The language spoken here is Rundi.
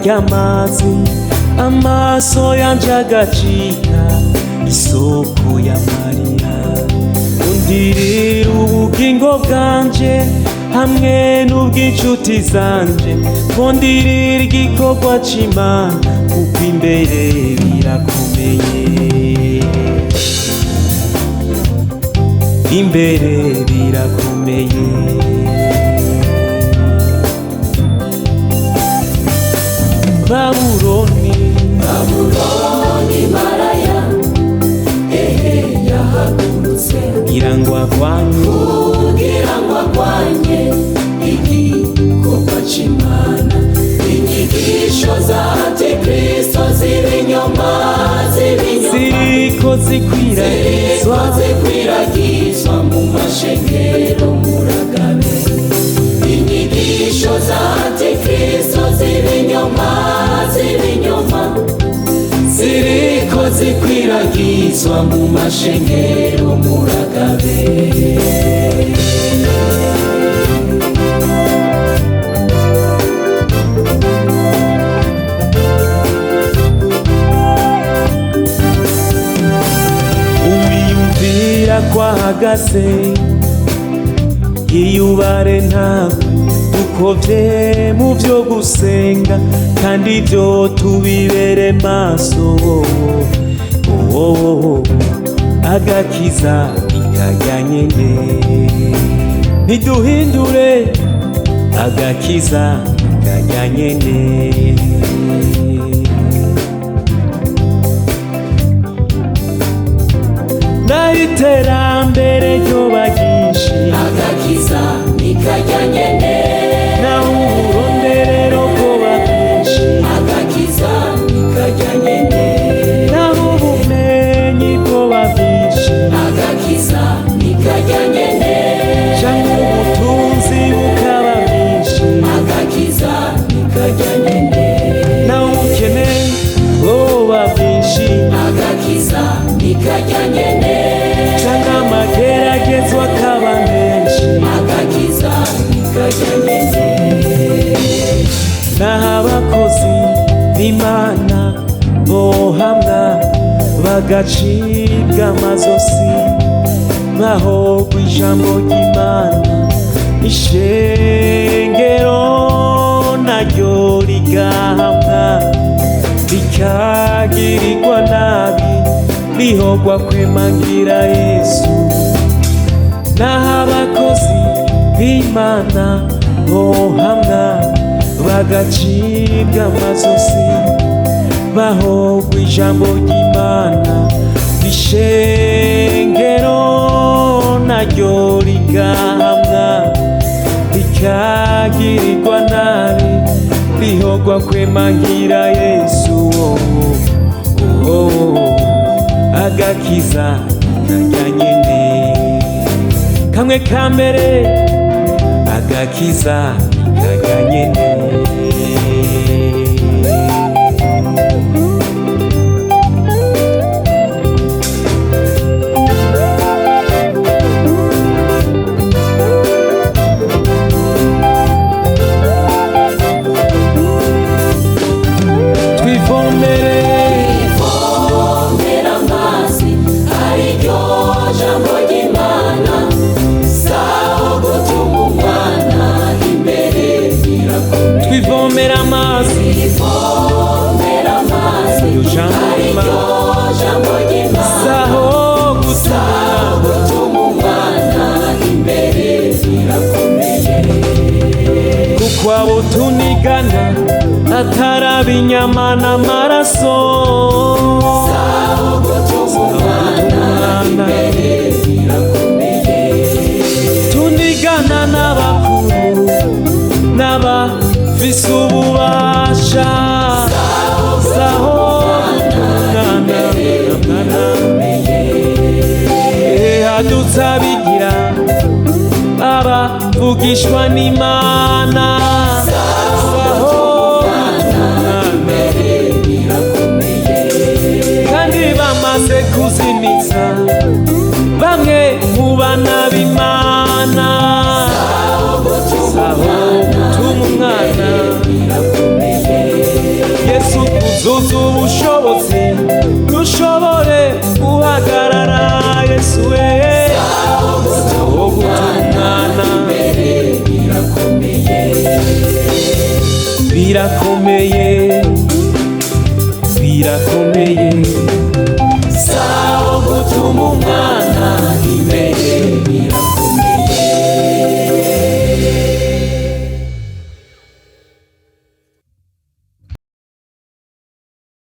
ry'amazi amaso yanje agacika isoko y'amarira undirira ubugingo bwanje hamwe n'ubw'inshuti zanje nkondirira igikorwa c'Imana kuko imbere birakomeye imbere birakomeye Babuloni maraya yahagurutse kugira ngo arwanye igikorwa c'Imana inyigisho za Antikristo z'ibinyoma ziriko zikwiragizwa mu mashengero muragabe inyigisho za Antikristo z'ibinyoma ziriko zikwiragizwa mu mashengero muragabe uwiyumvira kwahagaze yiyubare ntawe dukovye mu vyo gusenga kandi ivyo tubibere maso agakiza ikajya nyene ntiduhindure agakiza ikajya nyene n'iterambere ryoba ryinshi agakiza ikajya nyene naho uburonderero bwoba bwinshi agakiza ikajya nyene naho ubumenyi bwoba bwinshi agakiza ikajya nyene canke ubutunzi bukaba bwinshi agakiza ikajya nyene naho ubukene bwoba bwinshi agakiza ikajya nyene canke amageragezwa akaba menshi agakiza ikajya nyene naho abakozi b'Imana bohamwa bagacibwa amazosi bahogwa ijambo ry'Imana ishengero naryo rigahamwa rikagirirwa nabi rihogwa kwemangira Yesu naho abakozi b'Imana bohamwa bagacibwa amazosi bahogwa ijambo ry'Imana ishengero naryo rigahamwa rikagirirwa nabi rihogwa kwemangira Yesu agakiza ikajya nyene kamwe ka mbere agakiza ikajya nyene Twivomera amazi ariryo jambo ry'Imana saho gutuma umwana imbere birakomeye twivomera amazi twivomera amazi ariryo jambo ry'Imana saho gutuma umwana imbere birakomeye kuko abo tunigana ataraba inyama n'amaraso saho gutuma umwana imbere birakomeye tunigana n'abakuru n'abafise ububasha saho hadutse abigira abavugishwa n'Imana saho kandi bamaze kuzimiza bamwe mu bana b'Imana saho gutuma umwana zuza ubushobozi dushobore guhagarara Yesu we aho gutungana birakomeye